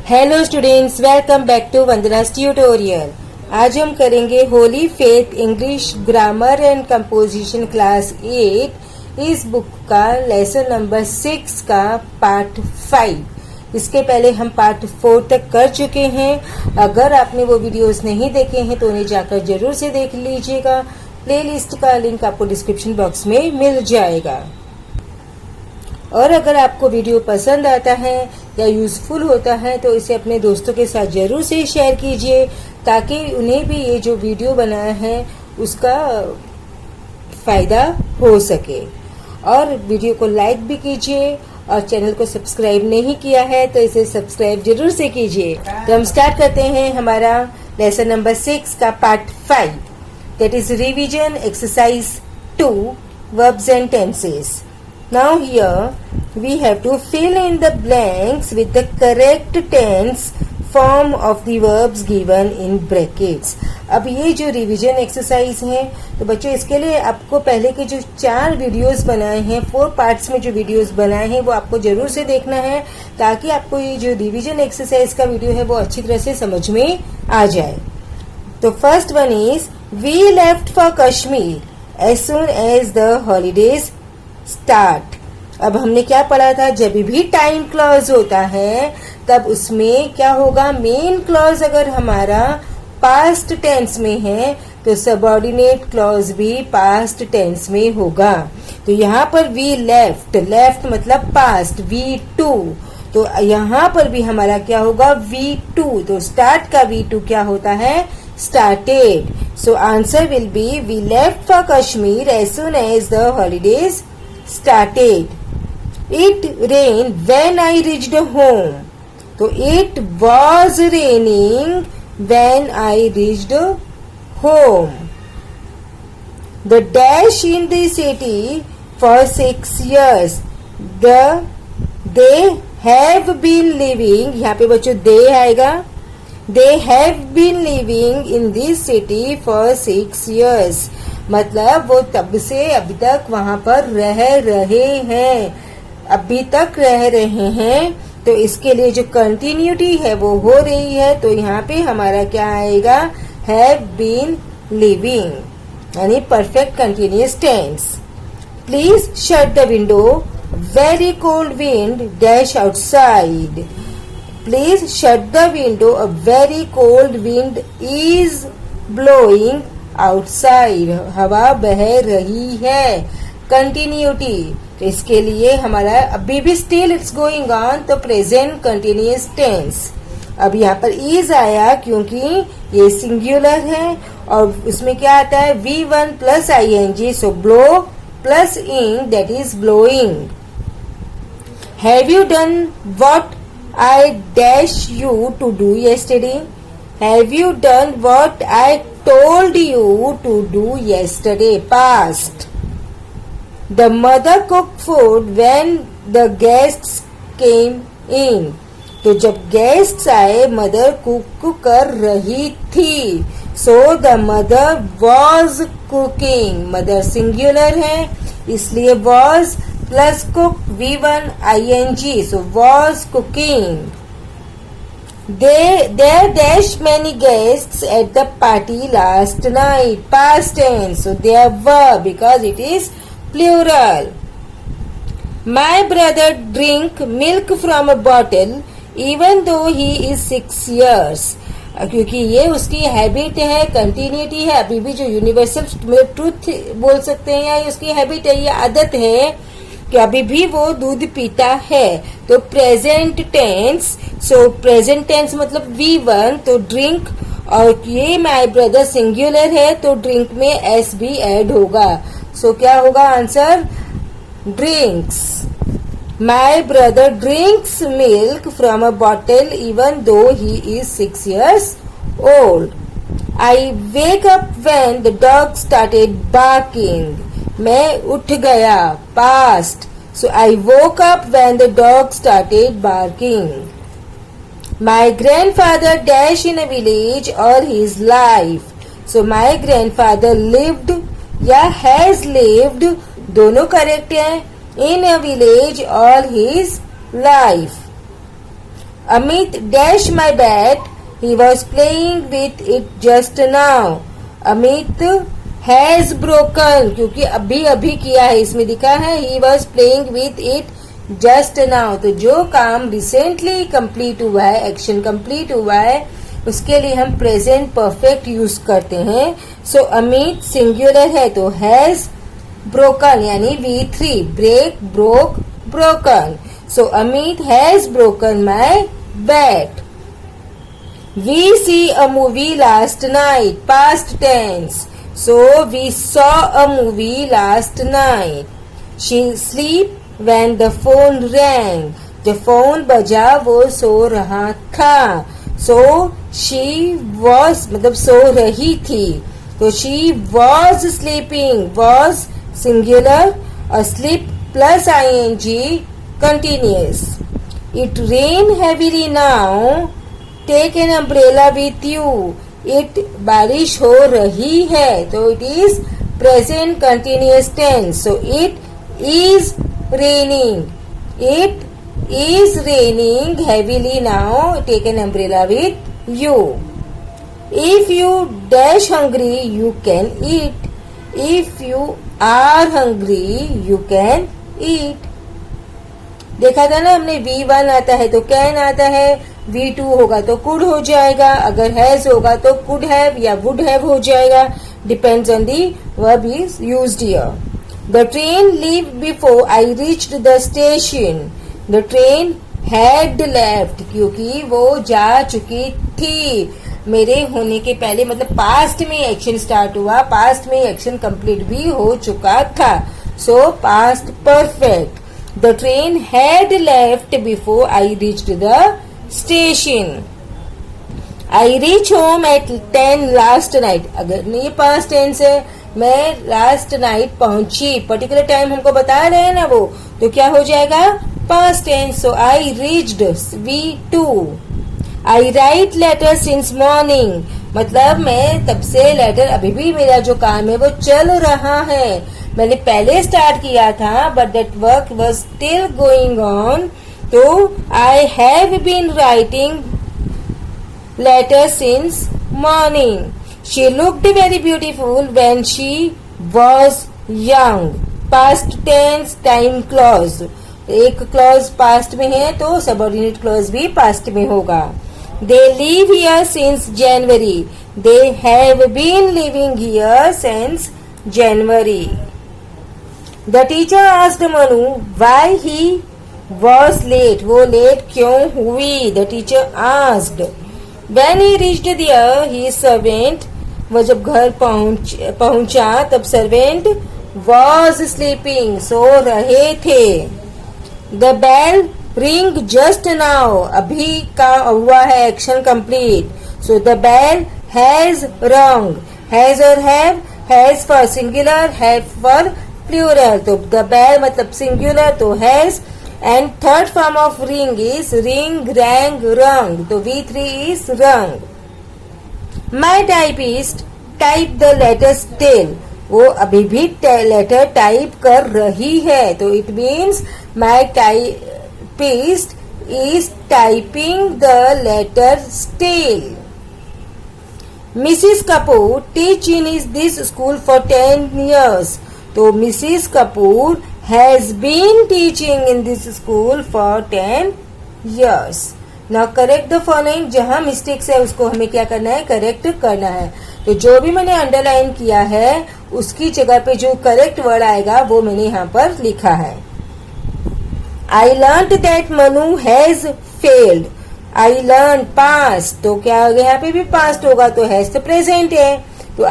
Hello students, welcome back to Vandana's tutorial. आज हम करेंगे Holy Faith English grammar and composition class 8 इस book का लेसन नंबर 6 का पार्ट 5। इसके पहले हम पार्ट 4 तक कर चुके हैं। अगर आपने वो वीडियोस नहीं देखे हैं तो उन्हें जाकर जरूर से देख लीजिएगा। प्लेलिस्ट का लिंक आपको डिस्क्रिप्शन बॉक्स में मिल जाएगा। और अगर आपको वीडियो पसंद आता है या यूजफुल होता है तो इसे अपने दोस्तों के साथ जरूर से शेयर कीजिए ताकि उन्हें भी ये जो वीडियो बनाया है उसका फायदा हो सके। और वीडियो को लाइक भी कीजिए और चैनल को सब्सक्राइब नहीं किया है तो इसे सब्सक्राइब जरूर से कीजिए। तो हम स्टार्ट करते हैं हमारा लेसन नंबर 6 का part 5, that is revision exercise 2 verbs and tenses. Now here we have to fill in the blanks with the correct tense form of the verbs given in brackets। अब ये जो revision exercise है तो बच्चों इसके लिए आपको पहले के जो 4 वीडियोस बनाए हैं, 4 पार्ट्स में जो वीडियोस बनाए हैं वो आपको जरूर से देखना है ताकि आपको ये जो रिवीजन एक्सरसाइज का वीडियो है वो अच्छी तरह से समझ में आ जाए। तो first one is we left for Kashmir as soon as the holidays start. अब हमने क्या पढ़ा था, जब भी टाइम क्लॉज होता है तब उसमें क्या होगा, मेन क्लॉज अगर हमारा पास्ट टेंस में है तो सबऑर्डिनेट क्लॉज भी पास्ट टेंस में होगा। तो यहाँ पर वी लेफ्ट, लेफ्ट मतलब पास्ट, V2, तो यहाँ पर भी हमारा क्या होगा V2। तो स्टार्ट का V2 क्या होता है, started. So answer will be we left for Kashmir as soon as the holidays started. It rained when I reached home. तो it was raining when I reached home. The dash in the city for 6 years. They have been living, यहाँ पे बच्चों they आएगा, they have been living in this city for 6 years। मतलब वो तब से अभी तक वहां पर रह रहे हैं, अभी तक रह रहे हैं। तो इसके लिए जो कंटिन्यूटी है वो हो रही है, तो यहाँ पे हमारा क्या आएगा, हैव बीन लिविंग, यानी perfect continuous tense. Please shut the window, very cold wind dash outside. Please shut the window, a very cold wind is blowing outside, हवा बह रही है। कंटिन्यूटी, तो इसके लिए हमारा अभी भी स्टिल इट्स गोइंग ऑन, तो प्रेजेंट कंटिन्यूअस टेंस। अब यहाँ पर इज आया क्योंकि ये सिंगुलर है और उसमें क्या आता है V1 plus ING, so blow plus ing, that is blowing. Have you done what I dash you to do yesterday? Have you done what I told you to do yesterday? Past. The mother cooked food when the guests came in. तो जब guests आए mother cook कर रही थी। So the mother was cooking. Mother singular है इसलिए was plus cook V1 ING, so was cooking. There dashed many guests at the party last night. Past tense, so there were because it is plural. My brother drink milk from a bottle even though he is 6 years. क्योंकि ये उसकी habit है, continuity है, अभी भी जो universal truth बोल सकते हैं या उसकी हैबिट है, ये आदत है कि अभी भी वो दूध पीता है। तो present tense, so present tense मतलब V1, तो ड्रिंक, और ये माय ब्रदर सिंगुलर है तो ड्रिंक में S भी ऐड होगा। सो क्या होगा answer, drinks. My brother drinks milk from a bottle even though he is 6 years old. I wake up when the dog started barking. मैं उठ गया, past, so I woke up when the dog started barking. My grandfather dash in a village all his life. So my grandfather lived या has lived, दोनों correct है, in a village all his life. Amit dash my bat, he was playing with it just now. Amit has broken, क्योंकि अभी अभी किया है, इसमें लिखा है he was playing with it just now. तो जो काम रिसेंटली कंप्लीट हुआ है, एक्शन कंप्लीट हुआ है, उसके लिए हम प्रेजेंट परफेक्ट यूज करते हैं। सो अमित सिंगुलर है तो हैज ब्रोकन, यानी V3, break, broke, broken. So Amit has broken my bat. We see a movie last night, past tense. So we saw a movie last night. She sleep when the phone rang. जब phone बजा वो सो रहा था। So she was मतलब सो रही थी। तो she was sleeping, was singular, asleep plus ing continuous. It rain heavily now. Take an umbrella with you. It बारिश हो रही है, तो it is present continuous tense. So it is raining, it is raining heavily now, take an umbrella with you. If you dash hungry you can eat, if you are hungry you can eat. देखा था ना हमने, V1 आता है तो can आता है, V2 होगा तो कुड हो जाएगा, अगर हैज होगा तो कुड हैव या वुड हैव हो जाएगा, depends on the verb is used here. The train leave before I reached the station. The train had left, क्योंकि वो जा चुकी थी मेरे होने के पहले, मतलब पास्ट में एक्शन स्टार्ट हुआ, पास्ट में एक्शन कंप्लीट भी हो चुका था। सो past perfect. The train had left before I reached the station. I reached home at 10 last night. अगर ये past tense है, मैं last night पहुंची, particular time हमको बता रहे हैं ना वो, तो क्या हो जाएगा past tense. So I reached, V2. I write letter since morning. मतलब मैं तब से लेटर, अभी भी मेरा जो काम है वो चल रहा है, मैंने पहले स्टार्ट किया था, but that work was still going on. तो I have been writing letter since morning. She looked very beautiful when she was young. Past tense time clause, एक क्लॉज पास्ट में है तो सबऑर्डिनेट क्लॉज भी past में होगा। They live here since January, they have been living here since January. The teacher asked Manu why he was late. वो late क्यों हुई? The teacher asked. When he reached there, his servant, वो जब घर पहुंचा तब servant was sleeping, सो रहे थे। The bell ring just now, अभी का हुआ है action complete. So the bell has rung. Has और have, has for singular, have for plural. तो द बेल मतलब सिंगुलर तो has, and third form of ring is ring, rang, rung, तो V3 is rung. My typist type the letter still, वो अभी भी letter type कर रही है, तो it means my typist is typing the letter still. Mrs Kapoor teach in this school for 10 years. तो Mrs Kapoor has been teaching in this school for 10 years. Now correct the following, जहां mistakes है उसको हमें क्या करना है, करेक्ट करना है। तो जो भी मैंने अंडरलाइन किया है उसकी जगह पे जो करेक्ट वर्ड आएगा वो मैंने यहाँ पर लिखा है। I learn that Manu has failed. I learn past, तो क्या हो गया, यहाँ पे भी पास्ट होगा तो हैज तो प्रेजेंट है, तो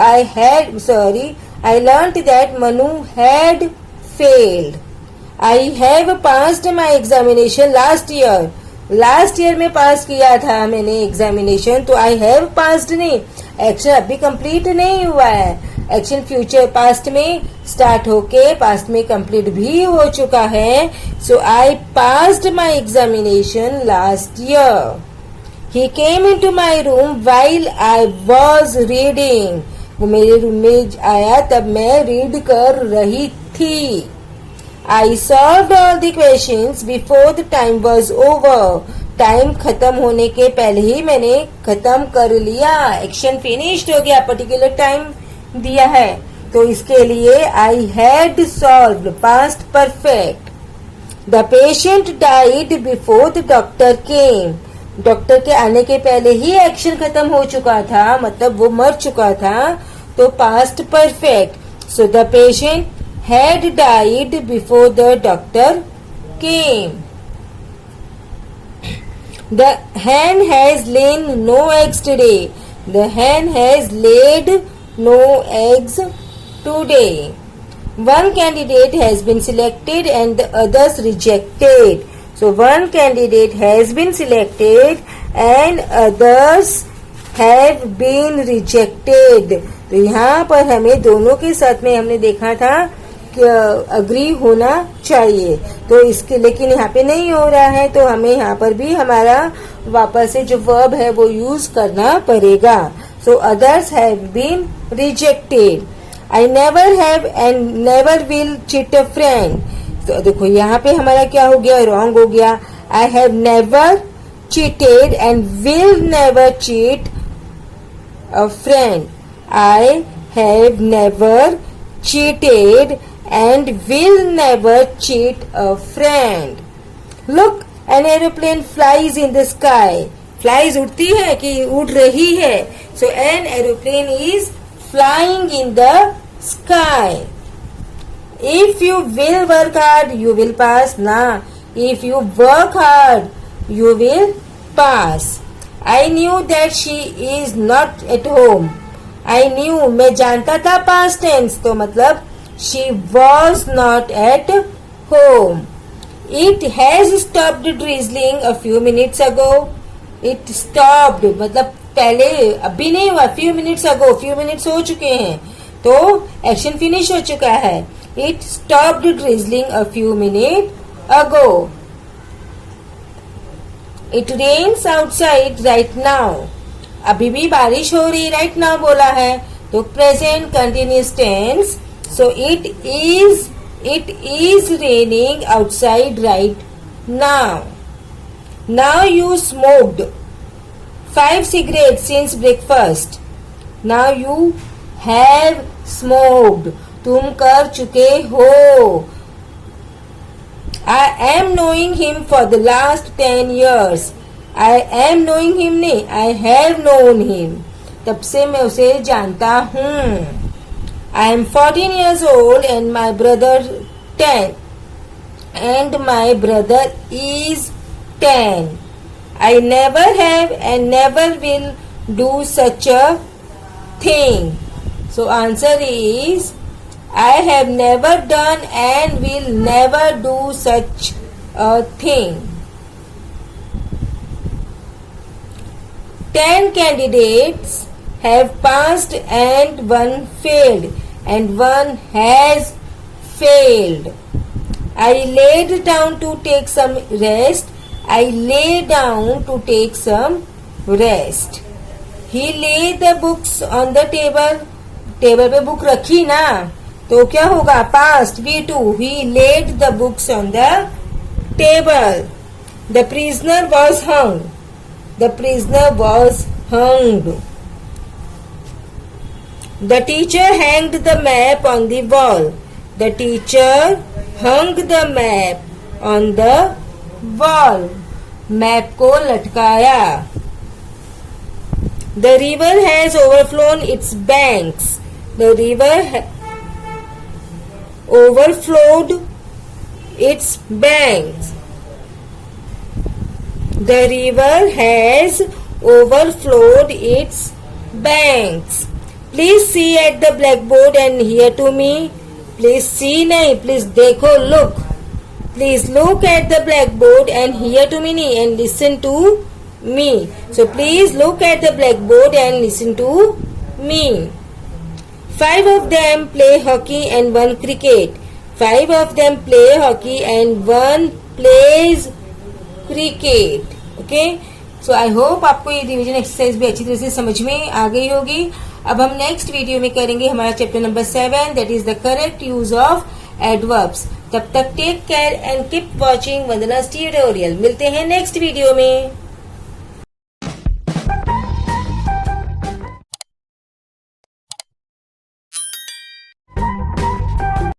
I learnt that Manu had failed. I have passed my examination last year. Last year में पास किया था मैंने एग्जामिनेशन, तो I have passed नहीं, एक्शन अभी कंप्लीट नहीं हुआ है, एक्शन फ्यूचर पास्ट में स्टार्ट होके पास्ट में कंप्लीट भी हो चुका है। So I passed my examination last year. He came into my room while I was reading. वो मेरे रूम में आया तब मैं रीड कर रही थी। I solved all the questions before the time was over. Time खत्म होने के पहले ही मैंने खत्म कर लिया, एक्शन फिनिश्ड हो गया, पर्टिकुलर टाइम दिया है। तो इसके लिए I had solved, past perfect. The patient died before the doctor came, doctor के आने के पहले ही एक्शन खत्म हो चुका था, मतलब वो मर चुका था, तो past perfect. So the patient had died before the doctor came. The hen has laid no eggs today. The hen has laid no eggs today. One candidate has been selected and the others rejected. So one candidate has been selected and others have been rejected. तो यहाँ पर हमें दोनों के साथ में हमने देखा था अग्री होना चाहिए, तो इसके लेकिन यहाँ पे नहीं हो रहा है, तो हमें यहाँ पर भी हमारा वापस से जो वर्ब है वो यूज करना पड़ेगा। So others have been rejected. I never have and never will cheat a friend. तो देखो यहाँ पे हमारा क्या हो गया, रॉन्ग हो गया। I have never cheated and will never cheat a friend. I have never cheated and will never cheat a friend. Look, an aeroplane flies in the sky. Flies उड़ती है कि उड़ रही है? So an aeroplane is flying in the sky. If you will work hard, you will pass. Na. If you work hard, you will pass. I knew that she is not at home. I knew, मैं जानता था past tense, तो मतलब she was not at home. It has stopped drizzling a few minutes ago. It stopped मतलब पहले, अभी नहीं हुआ, few minutes ago, few minutes हो चुके हैं, तो एक्शन फिनिश हो चुका है। It stopped drizzling a few minutes ago. It rains outside right now. अभी भी बारिश हो रही, राइट नाउ बोला है, तो present continuous tense. So it is raining outside right now. Now you smoked 5 cigarettes since breakfast. Now you have smoked, तुम कर चुके हो। I am knowing him for the last 10 years. I am knowing him नहीं, I have known him, तब से मैं उसे जानता हूँ। I am 14 years old and my brother 10. And my brother is 10. I never have and never will do such a thing. So answer is I have never done and will never do such a thing. 10 candidates have passed and one failed and one has failed. I laid down to take some rest. I lay down to take some rest. He laid the books on the table. Table पे book रखी ना, तो क्या होगा, past V2. He laid the books on the table. The prisoner was hung. The prisoner was hanged. The teacher hanged the map on the wall. The teacher hung the map on the wall. Map को लटकाया. The river has overflown its banks. The river overflowed its banks. The river has overflowed its banks. Please see at the blackboard and hear to me. Please see नहीं, please देखो, look. Please look at the blackboard and hear to me and listen to me. So please look at the blackboard and listen to me. 5 of them play hockey and 1 cricket. 5 of them play hockey and 1 plays cricket. Okay? So I hope आपको ये revision exercise भी अच्छी तरह से समझ में आ गई होगी। अब हम नेक्स्ट वीडियो में करेंगे हमारा chapter number 7, that is the correct use of adverbs. तब तक take care and keep watching Vandana's tutorial. मिलते हैं नेक्स्ट वीडियो में।